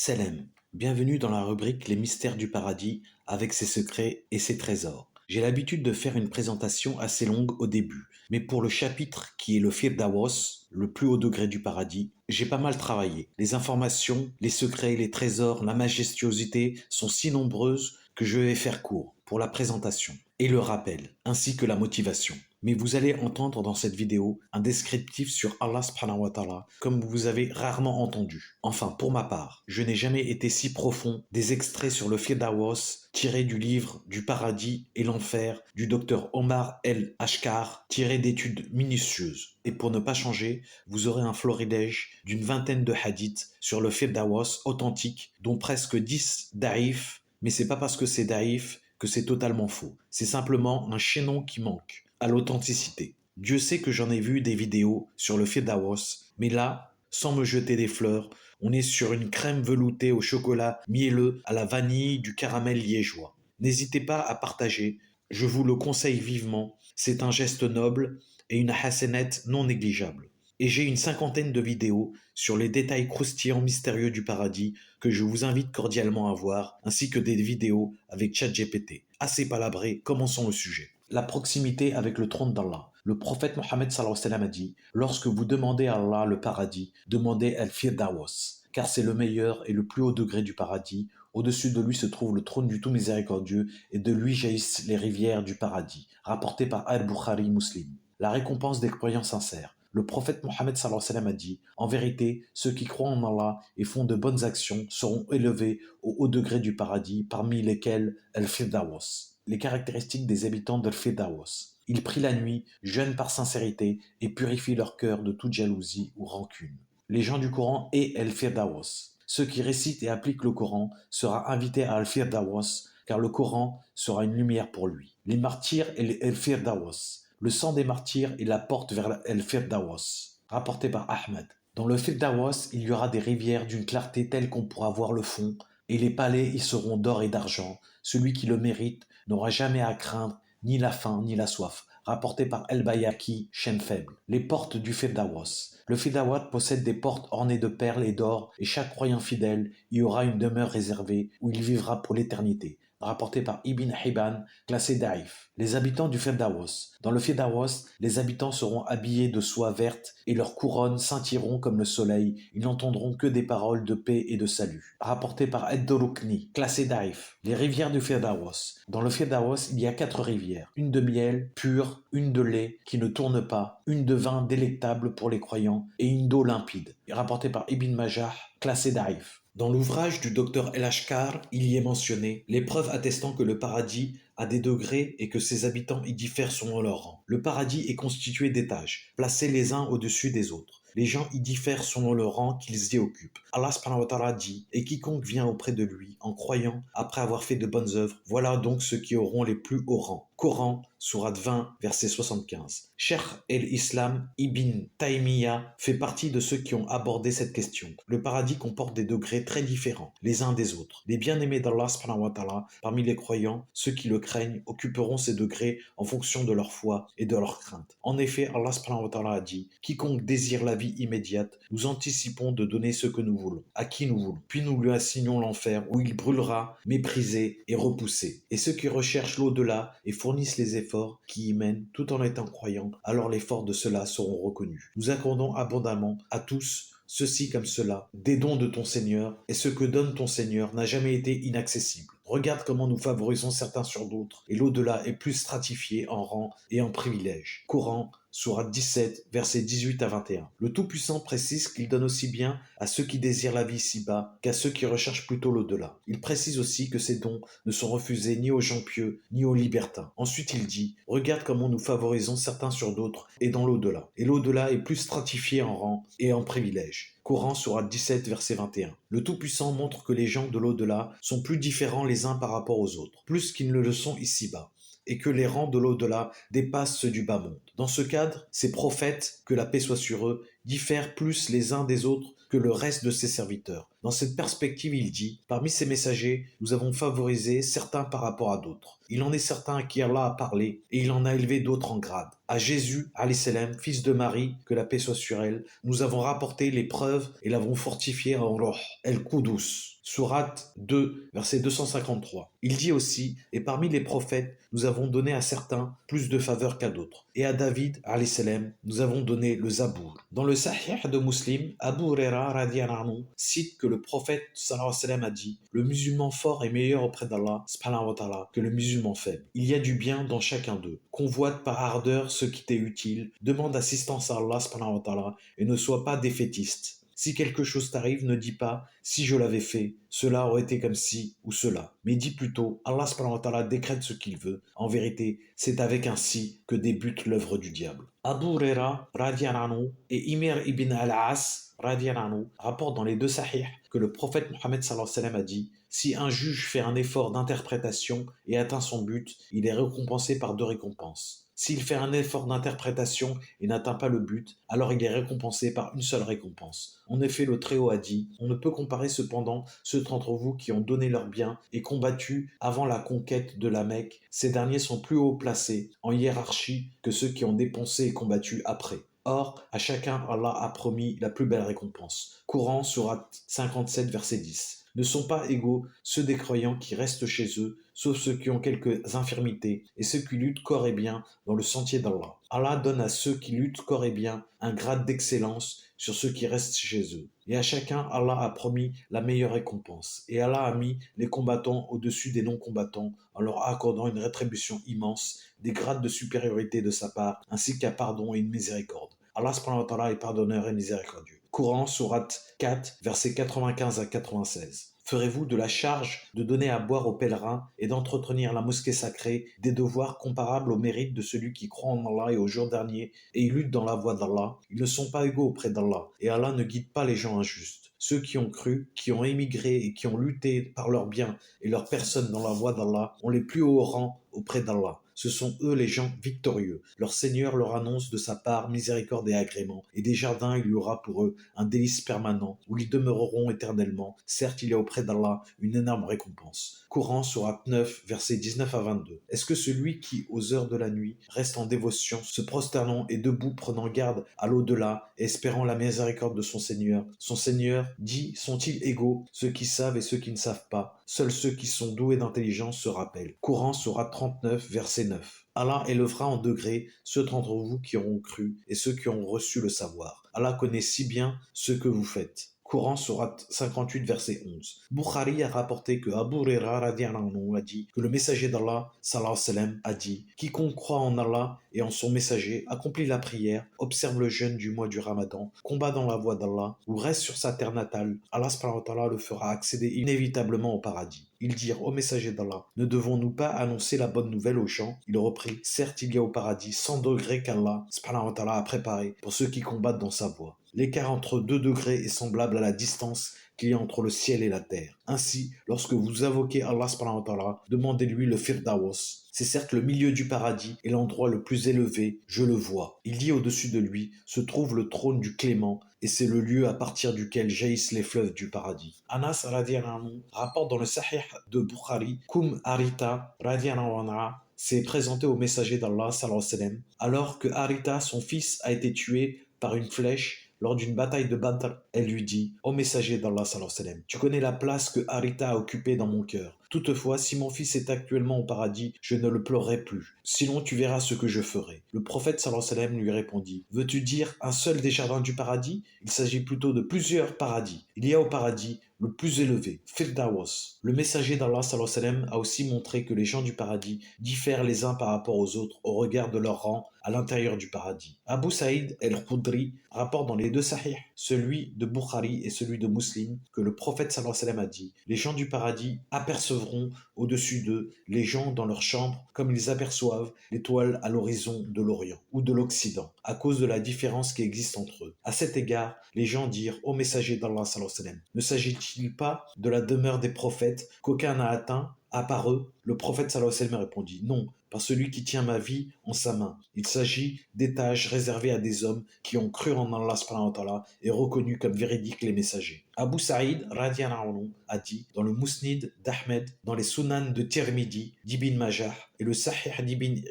Salam, bienvenue dans la rubrique Les mystères du paradis avec ses secrets et ses trésors. J'ai l'habitude de faire une présentation assez longue au début, mais pour le chapitre qui est le Firdaus, le plus haut degré du paradis, j'ai pas mal travaillé. Les informations, les secrets, les trésors, la majestuosité sont si nombreuses que je vais faire court pour la présentation et le rappel, ainsi que la motivation. Mais vous allez entendre dans cette vidéo un descriptif sur Allah subhanahu wa ta'ala, comme vous avez rarement entendu. Enfin, pour ma part, je n'ai jamais été si profond. Des extraits sur le Firdaus, tirés du livre Du paradis et l'enfer du docteur Omar El Ashkar, tirés d'études minutieuses. Et pour ne pas changer, vous aurez un florilège d'une vingtaine de hadiths sur le Firdaus authentique, dont presque 10 daïfs, mais c'est pas parce que c'est daïf que c'est totalement faux. C'est simplement un chaînon qui manque à l'authenticité. Dieu sait que j'en ai vu des vidéos sur le Firdaus, mais là, sans me jeter des fleurs, on est sur une crème veloutée au chocolat mielleux, à la vanille, du caramel liégeois. N'hésitez pas à partager, je vous le conseille vivement, c'est un geste noble et une hasanette non négligeable. Et j'ai une cinquantaine de vidéos sur les détails croustillants mystérieux du paradis que je vous invite cordialement à voir, ainsi que des vidéos avec ChatGPT. Assez palabré, commençons le sujet. La proximité avec le trône d'Allah. Le prophète Mohammed sallallahu alayhi wa sallam a dit « Lorsque vous demandez à Allah le paradis, demandez al-Firdaus, car c'est le meilleur et le plus haut degré du paradis. Au-dessus de lui se trouve le trône du tout miséricordieux et de lui jaillissent les rivières du paradis. » Rapporté par Al-Bukhari Muslim. La récompense des croyants sincères. Le prophète Mohammed sallallahu alayhi wa sallam a dit « En vérité, ceux qui croient en Allah et font de bonnes actions seront élevés au haut degré du paradis, parmi lesquels al-Firdaus. » Les caractéristiques des habitants d'al-Firdaus. Ils prient la nuit, jeûnent par sincérité et purifient leur cœur de toute jalousie ou rancune. Les gens du Coran et al-Firdaus. Ceux qui récitent et appliquent le Coran sera invité à al-Firdaus, car le Coran sera une lumière pour lui. Les martyrs et al-Firdaus. Le sang des martyrs est la porte vers al-Firdaus. Rapporté par Ahmed. Dans le Firdaus, il y aura des rivières d'une clarté telle qu'on pourra voir le fond, et les palais y seront d'or et d'argent. Celui qui le mérite n'aura jamais à craindre ni la faim ni la soif. Rapporté par El-Bayaki, chaîne faible. Les portes du Firdaus. Le Firdaus possède des portes ornées de perles et d'or, et chaque croyant fidèle y aura une demeure réservée où il vivra pour l'éternité. Rapporté par Ibn Hibban, classé Daïf. Les habitants du Firdaus. Dans le Firdaus, les habitants seront habillés de soie verte et leurs couronnes scintilleront comme le soleil. Ils n'entendront que des paroles de paix et de salut. Rapporté par Ad-Dorukni, classé Daïf. Les rivières du Firdaus. Dans le Firdaus, il y a 4 rivières. Une de miel pur, une de lait qui ne tourne pas, une de vin délectable pour les croyants et une d'eau limpide. Rapporté par Ibn Majah, classé Daïf. Dans l'ouvrage du docteur El Ashkar, il y est mentionné les preuves attestant que le paradis a des degrés et que ses habitants y diffèrent selon leur rang. Le paradis est constitué d'étages, placés les uns au-dessus des autres. Les gens y diffèrent selon le rang qu'ils y occupent. Allah subhanahu wa ta'ala dit « Et quiconque vient auprès de lui en croyant après avoir fait de bonnes œuvres, voilà donc ceux qui auront les plus hauts rangs. » Coran, sourate 20, verset 75. Cheikh el-Islam Ibn Taymiyyah fait partie de ceux qui ont abordé cette question. Le paradis comporte des degrés très différents les uns des autres. Les bien-aimés d'Allah subhanahu wa ta'ala, parmi les croyants, ceux qui le craignent, occuperont ces degrés en fonction de leur foi et de leur crainte. En effet, Allah subhanahu wa ta'ala a dit « Quiconque désire la vie immédiate, nous anticipons de donner ce que nous voulons, à qui nous voulons. Puis nous lui assignons l'enfer où il brûlera, méprisé et repoussé. Et ceux qui recherchent l'au-delà et fournissent les efforts qui y mènent tout en étant croyants, alors l'effort de ceux-là seront reconnus. Nous accordons abondamment à tous ceci comme cela, des dons de ton Seigneur, et ce que donne ton Seigneur n'a jamais été inaccessible. Regarde comment nous favorisons certains sur d'autres, et l'au-delà est plus stratifié en rang et en privilège. Coran, sourate 17, versets 18 à 21. Le Tout-Puissant précise qu'il donne aussi bien à ceux qui désirent la vie ici-bas qu'à ceux qui recherchent plutôt l'au-delà. Il précise aussi que ces dons ne sont refusés ni aux gens pieux, ni aux libertins. Ensuite il dit « Regarde comment nous favorisons certains sur d'autres et dans l'au-delà. Et l'au-delà est plus stratifié en rang et en privilège. » Coran, sourate 17, verset 21. Le Tout-Puissant montre que les gens de l'au-delà sont plus différents les uns par rapport aux autres, plus qu'ils ne le sont ici-bas, et que les rangs de l'au-delà dépassent ceux du bas monde. Dans ce cadre, ces prophètes, que la paix soit sur eux, diffèrent plus les uns des autres que le reste de ses serviteurs. Dans cette perspective, il dit, parmi ces messagers, nous avons favorisé certains par rapport à d'autres. Il en est certain à qui Allah a parlé, et il en a élevé d'autres en grade. À Jésus, alayhi salam, fils de Marie, que la paix soit sur elle, nous avons rapporté les preuves et l'avons fortifié en Roh, El-Koudous. Sourate 2, verset 253. Il dit aussi, et parmi les prophètes, nous avons donné à certains plus de faveur qu'à d'autres. Et à David, alayhi salam, nous avons donné le Zabour. Dans le Sahih de Muslim, Abu Huraira radhiyallahu anhu cite que le prophète sallallahu alayhi wa sallam a dit, le musulman fort est meilleur auprès d'Allah subhanahu wa ta'ala que le musulman faible. Il y a du bien dans chacun d'eux. Convoite par ardeur ce qui t'est utile, demande assistance à Allah subhanahu wa ta'ala et ne sois pas défaitiste. Si quelque chose t'arrive, ne dis pas « si je l'avais fait, cela aurait été comme ci ou cela ». Mais dis plutôt « Allah subhanahu wa ta'ala décrète ce qu'il veut ». En vérité, c'est avec un « si » que débute l'œuvre du diable. Abu Huraira radhiyallahu anhu et Imir ibn al-As radhiyallahu anhu rapportent dans les deux sahih que le prophète Mohammed sallallahu alayhi wa sallam a dit « Si un juge fait un effort d'interprétation et atteint son but, il est récompensé par deux récompenses. S'il fait un effort d'interprétation et n'atteint pas le but, alors il est récompensé par une seule récompense. En effet, le Très-Haut a dit, on ne peut comparer cependant ceux d'entre vous qui ont donné leurs biens et combattu avant la conquête de la Mecque. Ces derniers sont plus haut placés en hiérarchie que ceux qui ont dépensé et combattu après. Or, à chacun, Allah a promis la plus belle récompense. Coran, sourate 57, verset 10. Ne sont pas égaux ceux des croyants qui restent chez eux, sauf ceux qui ont quelques infirmités, et ceux qui luttent corps et bien dans le sentier d'Allah. Allah donne à ceux qui luttent corps et bien un grade d'excellence sur ceux qui restent chez eux. Et à chacun, Allah a promis la meilleure récompense. Et Allah a mis les combattants au-dessus des non-combattants en leur accordant une rétribution immense, des grades de supériorité de sa part, ainsi qu'un pardon et une miséricorde. Allah subhanahu wa ta'ala est pardonneur et miséricordieux. Coran, sourate 4, versets 95 à 96. Ferez-vous de la charge de donner à boire aux pèlerins et d'entretenir la mosquée sacrée des devoirs comparables au mérite de celui qui croit en Allah et au jour dernier et il lutte dans la voie d'Allah? Ils ne sont pas égaux auprès d'Allah et Allah ne guide pas les gens injustes. Ceux qui ont cru, qui ont émigré et qui ont lutté par leurs biens et leurs personnes dans la voie d'Allah ont les plus hauts rangs auprès d'Allah. Ce sont eux les gens victorieux. Leur Seigneur leur annonce de sa part miséricorde et agrément, et des jardins il y aura pour eux un délice permanent, où ils demeureront éternellement. Certes, il y a auprès d'Allah une énorme récompense. Coran, sourate 9, versets 19 à 22. Est-ce que celui qui, aux heures de la nuit, reste en dévotion, se prosternant et debout prenant garde à l'au-delà, et espérant la miséricorde de son Seigneur dit, sont-ils égaux, ceux qui savent et ceux qui ne savent pas? Seuls ceux qui sont doués d'intelligence se rappellent. Coran, sourate 39, verset 9. Allah élèvera en degrés ceux d'entre vous qui auront cru et ceux qui ont reçu le savoir. Allah connaît si bien ce que vous faites. Coran, sourate 58, verset 11. Bukhari a rapporté que Abu Huraira radhiyallahu anhu a dit que le messager d'Allah sallallahu alayhi wa sallam a dit « Quiconque croit en Allah et en son messager, accomplit la prière, observe le jeûne du mois du Ramadan, combat dans la voie d'Allah ou reste sur sa terre natale, Allah subhanahu wa ta'ala le fera accéder inévitablement au paradis. » Ils dirent au messager d'Allah, ne devons-nous pas annoncer la bonne nouvelle aux gens? Il reprit, certes il y a au paradis 100 degrés qu'Allah subhanahu wa ta'ala a préparé pour ceux qui combattent dans sa voie. L'écart entre 2 degrés est semblable à la distance qu'il y a entre le ciel et la terre. Ainsi, lorsque vous invoquez Allah subhanahu wa ta'ala, demandez-lui le Firdaus. C'est certes le milieu du paradis et l'endroit le plus élevé, je le vois. Il dit au-dessus de lui se trouve le trône du Clément et c'est le lieu à partir duquel jaillissent les fleuves du paradis. Anas radhiyallahu anhu rapporte dans le Sahih de Bukhari, Harita radhiyallahu anha s'est présenté au messager d'Allah sallallahu alayhi wa sallam, alors que Harita, son fils, a été tué par une flèche lors d'une bataille de Badr. Elle lui dit, ô messager d'Allah sallallahu alayhi wa sallam, tu connais la place que Harita a occupée dans mon cœur. Toutefois, si mon fils est actuellement au paradis, je ne le pleurerai plus. Sinon, tu verras ce que je ferai. Le prophète sallallahu alayhi wa sallam lui répondit, veux-tu dire un seul des jardins du paradis? Il s'agit plutôt de plusieurs paradis. Il y a au paradis le plus élevé, Firdaus. Le messager d'Allah sallallahu alayhi wa sallam a aussi montré que les gens du paradis diffèrent les uns par rapport aux autres au regard de leur rang à l'intérieur du paradis. Abu Saïd el-Khudri rapporte dans les deux sahih, celui de Bukhari et celui de Muslim, que le prophète sallallahu alayhi wa sallam a dit, les gens du paradis apercevront au-dessus d'eux les gens dans leurs chambres comme ils aperçoivent l'étoile à l'horizon de l'Orient ou de l'Occident, à cause de la différence qui existe entre eux. À cet égard, les gens dirent au messager d'Allah sallallahu alayhi wa sallam, ne s'agit-il pas de la demeure des prophètes qu'aucun n'a atteint à part eux? Le prophète sallallahu alayhi wa sallam répondit, non, par celui qui tient ma vie en sa main. Il s'agit d'étages réservés à des hommes qui ont cru en Allah subhanahu wa ta'ala et reconnu comme véridiques les messagers. Abu Saïd radiallahu anhu a dit dans le Mousnid d'Ahmed, dans les Sunan de Tirmidhi, d'Ibn Majah et le Sahih d'Ibn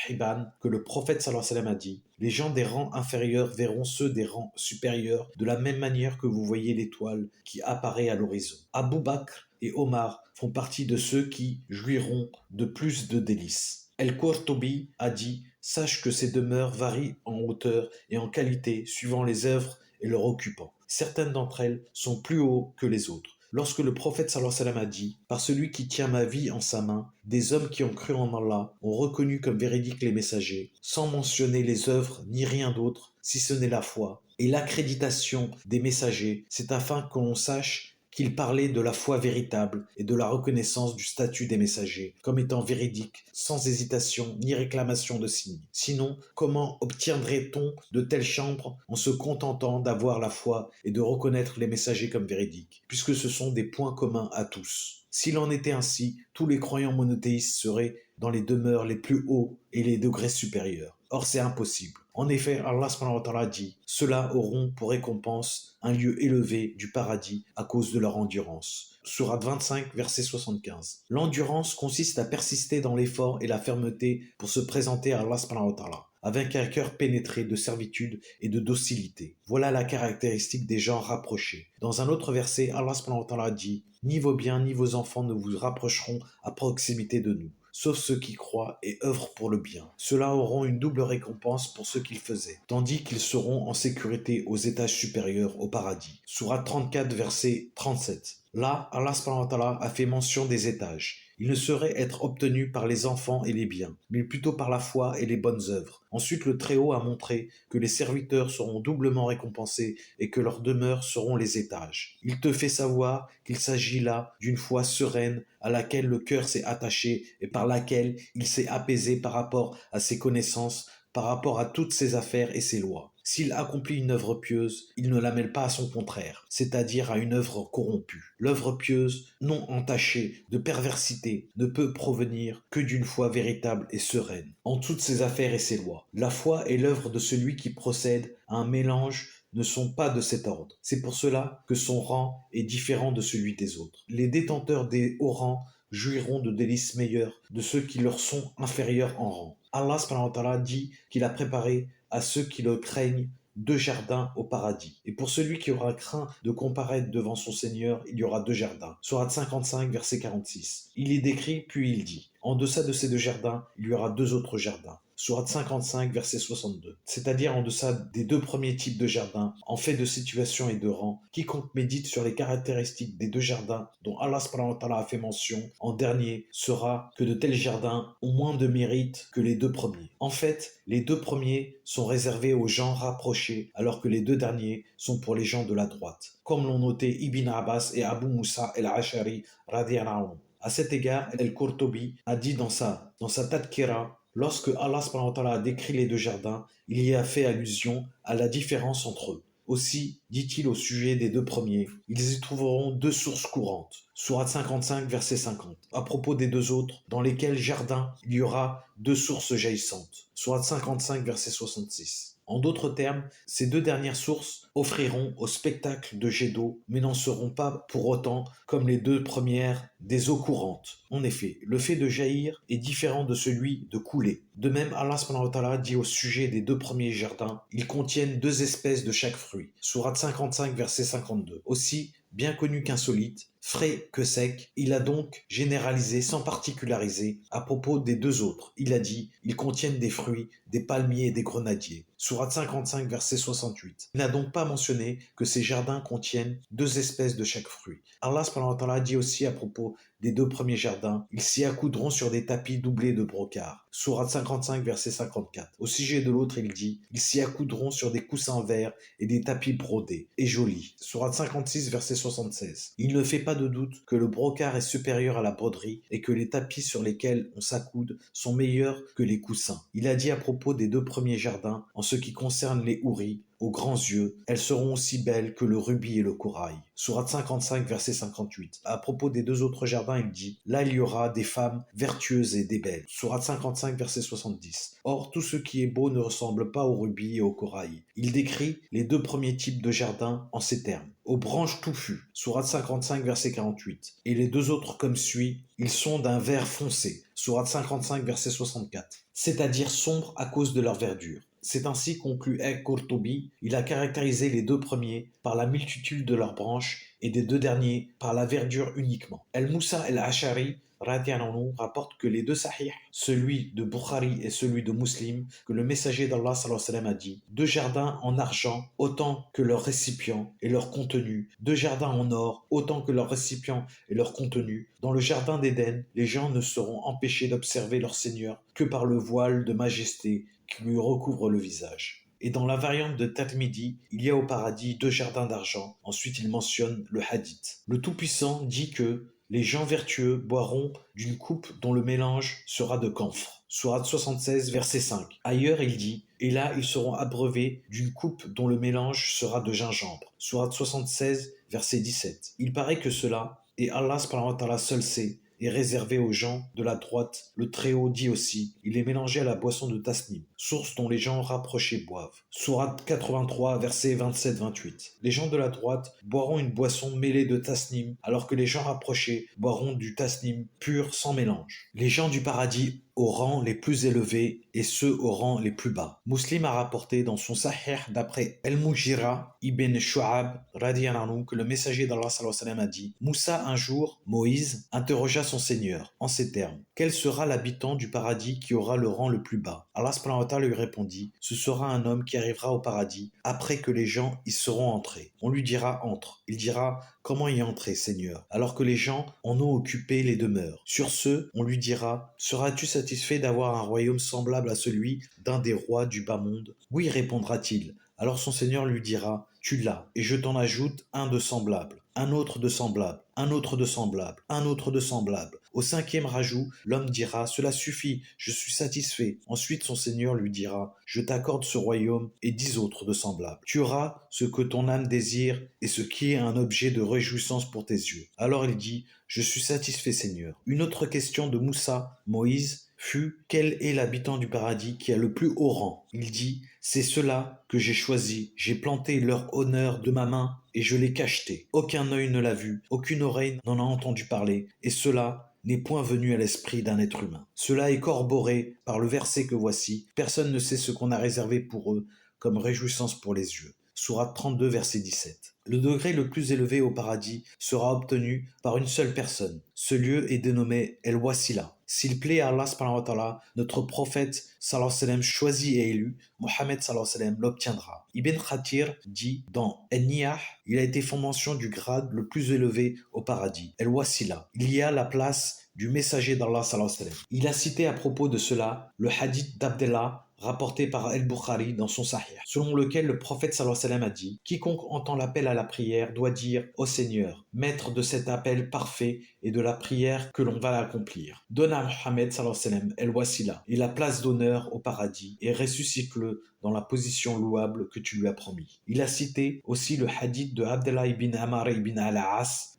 Hibban que le prophète sallallahu alayhi wa sallam a dit: les gens des rangs inférieurs verront ceux des rangs supérieurs de la même manière que vous voyez l'étoile qui apparaît à l'horizon. Abu Bakr et Omar font partie de ceux qui jouiront de plus de délices. El-Qurtubi a dit: sache que ces demeures varient en hauteur et en qualité suivant les œuvres et leurs occupants. Certaines d'entre elles sont plus hauts que les autres. Lorsque le prophète sallallahu alayhi wa sallam a dit: par celui qui tient ma vie en sa main, des hommes qui ont cru en Allah ont reconnu comme véridiques les messagers, sans mentionner les œuvres ni rien d'autre, si ce n'est la foi. Et l'accréditation des messagers, c'est afin que l'on sache qu'il parlait de la foi véritable et de la reconnaissance du statut des messagers comme étant véridique, sans hésitation ni réclamation de signe. Sinon, comment obtiendrait-on de telles chambres en se contentant d'avoir la foi et de reconnaître les messagers comme véridiques, puisque ce sont des points communs à tous? S'il en était ainsi, tous les croyants monothéistes seraient dans les demeures les plus hauts et les degrés supérieurs. Or, c'est impossible. En effet, Allah subhanahu wa ta'ala dit: ceux-là auront pour récompense un lieu élevé du paradis à cause de leur endurance. Sourate 25, verset 75. L'endurance consiste à persister dans l'effort et la fermeté pour se présenter à Allah subhanahu wa ta'ala, avec un cœur pénétré de servitude et de docilité. Voilà la caractéristique des gens rapprochés. Dans un autre verset, Allah subhanahu wa ta'ala dit: ni vos biens ni vos enfants ne vous rapprocheront à proximité de nous, sauf ceux qui croient et œuvrent pour le bien. Ceux-là auront une double récompense pour ce qu'ils faisaient, tandis qu'ils seront en sécurité aux étages supérieurs au paradis. Sourate 34, verset 37. Là, Allah subhanahu wa ta'ala a fait mention des étages. Il ne saurait être obtenu par les enfants et les biens, mais plutôt par la foi et les bonnes œuvres. Ensuite, le Très-Haut a montré que les serviteurs seront doublement récompensés et que leurs demeures seront les étages. Il te fait savoir qu'il s'agit là d'une foi sereine à laquelle le cœur s'est attaché et par laquelle il s'est apaisé par rapport à ses connaissances, par rapport à toutes ses affaires et ses lois. S'il accomplit une œuvre pieuse, il ne la mêle pas à son contraire, c'est-à-dire à une œuvre corrompue. L'œuvre pieuse, non entachée de perversité, ne peut provenir que d'une foi véritable et sereine, en toutes ses affaires et ses lois. La foi et l'œuvre de celui qui procède à un mélange ne sont pas de cet ordre. C'est pour cela que son rang est différent de celui des autres. Les détenteurs des hauts rangs jouiront de délices meilleures de ceux qui leur sont inférieurs en rang. Allah subhanahu wa ta'ala dit qu'il a préparé à ceux qui le craignent 2 jardins au paradis. Et pour celui qui aura craint de comparaître devant son Seigneur, il y aura 2 jardins. Sourate 55, verset 46. Il est décrit, puis il dit: en deçà de ces 2 jardins, il y aura 2 autres jardins. Sourate 55, verset 62. C'est-à-dire en deçà des 2 premiers types de jardins, en fait de situation et de rang, quiconque médite sur les caractéristiques des 2 jardins dont Allah subhanahu wa ta'ala a fait mention, en dernier sera que de tels jardins ont moins de mérite que les 2 premiers. En fait, les 2 premiers sont réservés aux gens rapprochés, alors que les 2 derniers sont pour les gens de la droite, comme l'ont noté Ibn Abbas et Abu Musa el-Ashari radiyallahu anhu. À cet égard, El-Qurtubi a dit dans sa Tadkira: lorsque Allah subhanahu wa ta'ala a décrit les 2 jardins, il y a fait allusion à la différence entre eux. Aussi, dit-il au sujet des 2 premiers, ils y trouveront 2 sources courantes. Sourate 55, verset 50. À propos des 2 autres, dans lesquels jardins il y aura 2 sources jaillissantes. Sourate 55, verset 66. En d'autres termes, ces 2 dernières sources offriront au spectacle de jets d'eau, mais n'en seront pas pour autant, comme les 2 premières, des eaux courantes. En effet, le fait de jaillir est différent de celui de couler. De même, Allah subhanahu wa ta'ala dit au sujet des 2 premiers jardins: ils contiennent 2 espèces de chaque fruit. Sourate 55, verset 52. Aussi, bien connu qu'insolite, frais que sec, il a donc généralisé sans particulariser à propos des 2 autres. Il a dit: ils contiennent des fruits, des palmiers et des grenadiers. Sourate 55, verset 68. Il n'a donc pas mentionné que ces jardins contiennent 2 espèces de chaque fruit. Allah subhanahu wa ta'ala dit aussi à propos des 2 premiers jardins: ils s'y accoudront sur des tapis doublés de brocart. Sourate 55, verset 54. Au sujet de l'autre, il dit: ils s'y accoudront sur des coussins verts et des tapis brodés et jolis. Sourate 56, verset 76. Il ne fait pas de doute que le brocart est supérieur à la broderie et que les tapis sur lesquels on s'accoude sont meilleurs que les coussins. Il a dit à propos des 2 premiers jardins, en ce qui concerne les houris: aux grands yeux, elles seront aussi belles que le rubis et le corail. Sourate 55, verset 58. À propos des deux autres jardins, il dit, là il y aura des femmes vertueuses et des belles. Sourate 55, verset 70. Or, tout ce qui est beau ne ressemble pas au rubis et au corail. Il décrit les deux premiers types de jardins en ces termes. Aux branches touffues, sourate 55, verset 48. Et les deux autres comme suit, ils sont d'un vert foncé, sourate 55, verset 64. C'est-à-dire sombres à cause de leur verdure. C'est ainsi conclut Al-Qurtubi, il a caractérisé les deux premiers par la multitude de leurs branches et des deux derniers par la verdure uniquement. Al-Moussa al-Ashari rapporte que les deux sahih, celui de Bukhari et celui de Muslim, que le messager d'Allah sallallahu alayhi wa sallam a dit, deux jardins en argent autant que leurs récipients et leur contenu, deux jardins en or autant que leurs récipients et leur contenu. Dans le jardin d'Éden, les gens ne seront empêchés d'observer leur Seigneur que par le voile de majesté qui lui recouvre le visage. Et dans la variante de Tirmidhi, il y a au paradis deux jardins d'argent. Ensuite, il mentionne le hadith. Le Tout-Puissant dit que les gens vertueux boiront d'une coupe dont le mélange sera de camphre. Sourate 76, verset 5. Ailleurs, il dit, et là, ils seront abreuvés d'une coupe dont le mélange sera de gingembre. Sourate 76, verset 17. Il paraît que cela, et Allah subhanahu wa ta'ala seul sait, est réservé aux gens de la droite. Le Très-Haut dit aussi, il est mélangé à la boisson de Tasnim, source dont les gens rapprochés boivent. Sourate 83, versets 27-28. Les gens de la droite boiront une boisson mêlée de Tasnim, alors que les gens rapprochés boiront du Tasnim pur sans mélange. Les gens du paradis aux rangs les plus élevés et ceux aux rangs les plus bas. Muslim a rapporté dans son Sahih d'après Al-Mujira ibn Shu'ab que le messager d'Allah sallallahu alayhi wa sallam a dit, Moussa un jour, Moïse, interrogea son Seigneur en ces termes, quel sera l'habitant du paradis qui aura le rang le plus bas? Allah subhanahu wa ta'ala lui répondit, ce sera un homme qui arrivera au paradis après que les gens y seront entrés. On lui dira entre. Il dira, comment y entrer, Seigneur, alors que les gens en ont occupé les demeures. Sur ce, on lui dira, seras-tu satisfait d'avoir un royaume semblable à celui d'un des rois du bas monde? Oui, répondra-t-il. Alors son Seigneur lui dira, tu l'as, et je t'en ajoute un de semblable, un autre de semblable, un autre de semblable, un autre de semblable. Au cinquième rajout, l'homme dira, cela suffit, je suis satisfait. Ensuite son Seigneur lui dira, je t'accorde ce royaume et 10 autres de semblables. Tu auras ce que ton âme désire et ce qui est un objet de réjouissance pour tes yeux. Alors il dit, je suis satisfait Seigneur. Une autre question de Moussa, Moïse, fut, quel est l'habitant du paradis qui a le plus haut rang? Il dit, c'est cela que j'ai choisi, j'ai planté leur honneur de ma main et je l'ai cacheté. Aucun œil ne l'a vu, aucune oreille n'en a entendu parler, et cela n'est point venu à l'esprit d'un être humain. Cela est corroboré par le verset que voici, personne ne sait ce qu'on a réservé pour eux comme réjouissance pour les yeux. Sourate 32, verset 17. Le degré le plus élevé au paradis sera obtenu par une seule personne. Ce lieu est dénommé El-Wasila. S'il plaît à Allah subhanahu wa ta'ala, notre prophète sallallahu alayhi wa sallam choisi et élu, Mohammed sallallahu alayhi wa sallam l'obtiendra. Ibn Khatir dit dans En-Niyah, il a été fait mention du grade le plus élevé au paradis, El-Wasila. Il y a la place du messager d'Allah sallallahu alayhi wa sallam. Il a cité à propos de cela le hadith d'Abdallah rapporté par Al-Bukhari dans son Sahih, selon lequel le prophète sallallahu alayhi wa sallam a dit, quiconque entend l'appel à la prière doit dire ô Seigneur, maître de cet appel parfait et de la prière que l'on va accomplir. Donne à Mohammed sallallahu alayhi wa sallam el-wasila et la place d'honneur au paradis et ressuscite-le dans la position louable que tu lui as promis. Il a cité aussi le hadith de Abdallah ibn Amr ibn al-As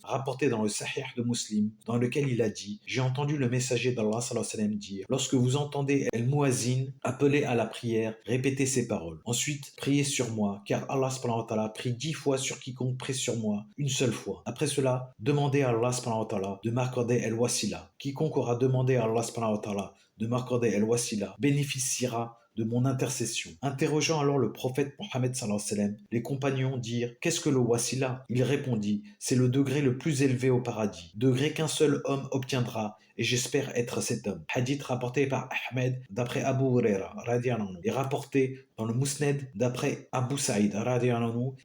rapporté dans le Sahih de Muslim, dans lequel il a dit, j'ai entendu le messager d'Allah sallallahu alayhi wa sallam dire, lorsque vous entendez el-muazzin appeler à la prière, répétez ces paroles. Ensuite, priez sur moi, car Allah subhanahu wa ta'ala prie 10 fois sur quiconque prie sur moi, une seule fois. Après cela, demandez à Allah subhanahu wa ta'ala de m'accorder el-wasila. Quiconque aura demandé à Allah subhanahu wa ta'ala de m'accorder el-wasila bénéficiera de mon intercession. Interrogeant alors le prophète Mohammed sallallahu alayhi wa sallam, les compagnons dirent, qu'est-ce que le wasila? Il répondit, c'est le degré le plus élevé au paradis, degré qu'un seul homme obtiendra, et j'espère être cet homme. Hadith rapporté par Ahmed d'après Abu Huraira et rapporté dans le Musnad d'après Abu Saïd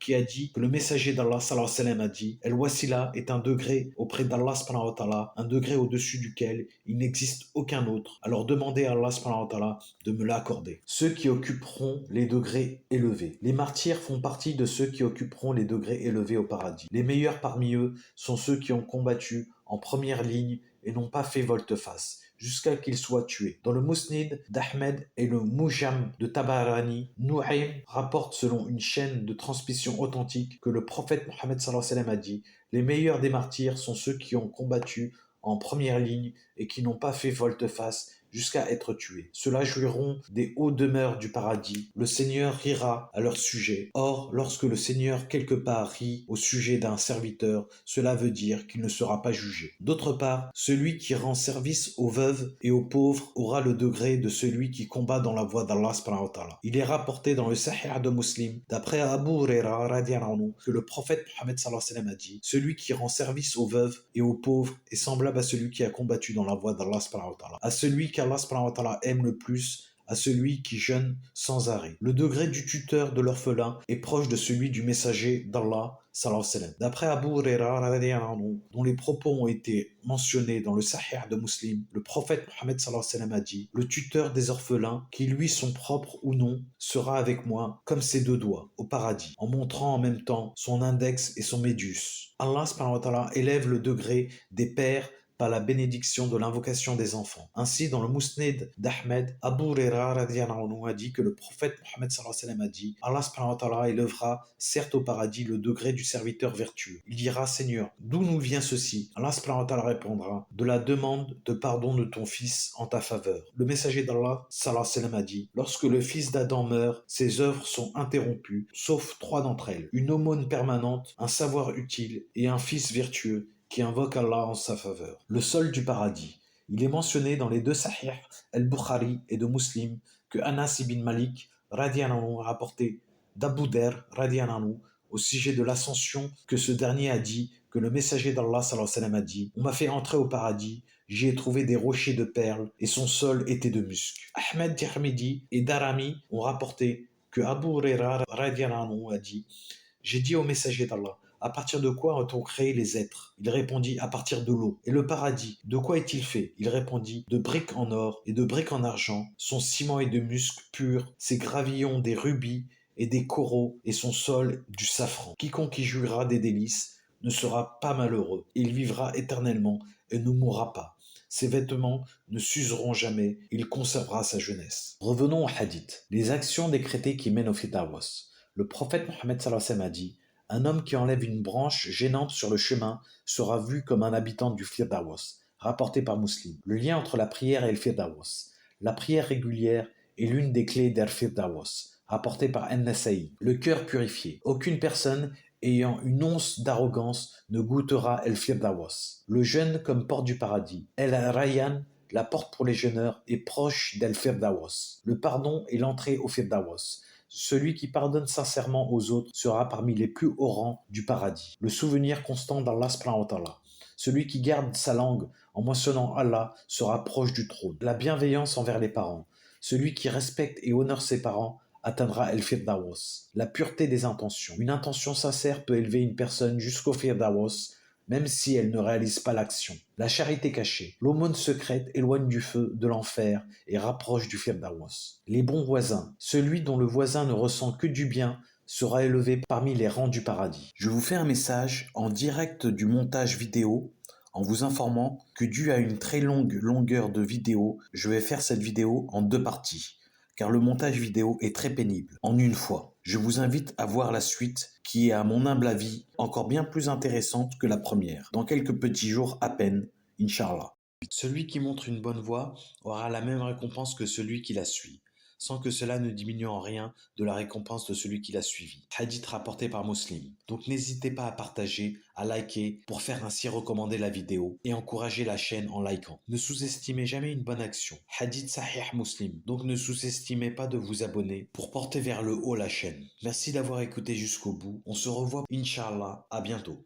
qui a dit que le messager d'Allah sallallahu alayhi wa sallam a dit, El wasila est un degré auprès d'Allah subhanahu wa ta'ala, un degré au-dessus duquel il n'existe aucun autre. Alors demandez à Allah subhanahu wa ta'ala de me l'accorder. Ceux qui occuperont les degrés élevés. Les martyrs font partie de ceux qui occuperont les degrés élevés au paradis. Les meilleurs parmi eux sont ceux qui ont combattu en première ligne et n'ont pas fait volte-face. jusqu'à qu'il soit tué. Dans le Mousnid d'Ahmed et le Moujam de Tabarani, Nouaym rapporte selon une chaîne de transmission authentique que le prophète Mohammed sallallahu alayhi wa sallam a dit: les meilleurs des martyrs sont ceux qui ont combattu en première ligne et qui n'ont pas fait volte-face jusqu'à être tués. Ceux-là jouiront des hauts demeures du paradis. Le Seigneur rira à leur sujet. Or, lorsque le Seigneur quelque part rit au sujet d'un serviteur, cela veut dire qu'il ne sera pas jugé. D'autre part, celui qui rend service aux veuves et aux pauvres aura le degré de celui qui combat dans la voie d'Allah subhanahu wa ta'ala. Il est rapporté dans le Sahih de Muslim, d'après Abu Huraira radhiyallahu anhu, que le prophète Mohammed sallallahu alayhi wa sallam a dit: celui qui rend service aux veuves et aux pauvres est semblable à celui qui a combattu dans la voie d'Allah subhanahu wa ta'ala. À celui qu'Allah subhanahu wa ta'ala aime le plus, à celui qui jeûne sans arrêt. Le degré du tuteur de l'orphelin est proche de celui du messager d'Allah sallallahu alayhi wa sallam. D'après Abu Huraira radhiyallahu anhu, dont les propos ont été mentionnés dans le Sahih de Muslim, le prophète Mohammed sallallahu alayhi wa sallam a dit: le tuteur des orphelins, qui lui sont propres ou non, sera avec moi comme ses deux doigts au paradis, en montrant en même temps son index et son médius. Allah subhanahu wa ta'ala élève le degré des pères par la bénédiction de l'invocation des enfants. Ainsi, dans le Mousnid d'Ahmed, Abu Huraira radhiyallahu anhu a dit que le prophète Mohammed sallallahu alayhi wa sallam a dit: Allah subhanahu wa ta'ala élèvera certes au paradis le degré du serviteur vertueux. Il dira: Seigneur, d'où nous vient ceci? Allah subhanahu wa ta'ala répondra: de la demande de pardon de ton fils en ta faveur. Le messager d'Allah sallallahu alayhi wa sallam a dit: lorsque le fils d'Adam meurt, ses œuvres sont interrompues, sauf trois d'entre elles: une aumône permanente, un savoir utile et un fils vertueux qui invoque Allah en sa faveur. Le sol du paradis. Il est mentionné dans les deux Sahih al-Bukhari et de Muslim que Anas ibn Malik radhiyallahu anhu a rapporté d'Abu Der radhiyallahu anhu au sujet de l'ascension que ce dernier a dit que le messager d'Allah sallallahu alayhi wa sallam a dit: on m'a fait entrer au paradis, j'y ai trouvé des rochers de perles et son sol était de musc. Ahmed Tirmidhi et Darami ont rapporté que Abu Huraira radhiyallahu anhu a dit: j'ai dit au messager d'Allah: à partir de quoi ont-on créé les êtres? Il répondit: à partir de l'eau. Et le paradis, de quoi est-il fait? Il répondit: de briques en or et de briques en argent. Son ciment est de musc pur, ses gravillons des rubis et des coraux, et son sol du safran. Quiconque y jouira des délices ne sera pas malheureux. Il vivra éternellement et ne mourra pas. Ses vêtements ne s'useront jamais, il conservera sa jeunesse. Revenons au hadith. Les actions décrétées qui mènent au Firdaus. Le prophète Mohammed sallallahu alayhi wa sallam a dit: un homme qui enlève une branche gênante sur le chemin sera vu comme un habitant du Firdaus, rapporté par Muslim. Le lien entre la prière et le Firdaus. La prière régulière est l'une des clés d'Al Firdaus, rapporté par An-Nasa'i. Le cœur purifié. Aucune personne ayant une once d'arrogance ne goûtera El Firdaus. Le jeûne comme porte du paradis. El Rayyan, la porte pour les jeûneurs, est proche d'El Firdaus. Le pardon est l'entrée au Firdaus. Celui qui pardonne sincèrement aux autres sera parmi les plus hauts rangs du paradis. Le souvenir constant d'Allah subhanahu wa ta'ala. Celui qui garde sa langue en mentionnant Allah sera proche du trône. La bienveillance envers les parents. Celui qui respecte et honore ses parents atteindra El Firdaus. La pureté des intentions. Une intention sincère peut élever une personne jusqu'au Firdaus, même si elle ne réalise pas l'action. La charité cachée. L'aumône secrète éloigne du feu, de l'enfer et rapproche du Firdaus. Les bons voisins. Celui dont le voisin ne ressent que du bien sera élevé parmi les rangs du paradis. Je vous fais un message en direct du montage vidéo en vous informant que dû à une très longue longueur de vidéo, je vais faire cette vidéo en deux parties, car le montage vidéo est très pénible, en une fois. Je vous invite à voir la suite, qui est à mon humble avis encore bien plus intéressante que la première, dans quelques petits jours à peine, Inch'Allah. Celui qui montre une bonne voie aura la même récompense que celui qui la suit, sans que cela ne diminue en rien de la récompense de celui qui l'a suivi. Hadith rapporté par Muslim. Donc n'hésitez pas à partager, à liker pour faire ainsi recommander la vidéo et encourager la chaîne en likant. Ne sous-estimez jamais une bonne action. Hadith Sahih Muslim. Donc ne sous-estimez pas de vous abonner pour porter vers le haut la chaîne. Merci d'avoir écouté jusqu'au bout. On se revoit Inch'Allah. À bientôt.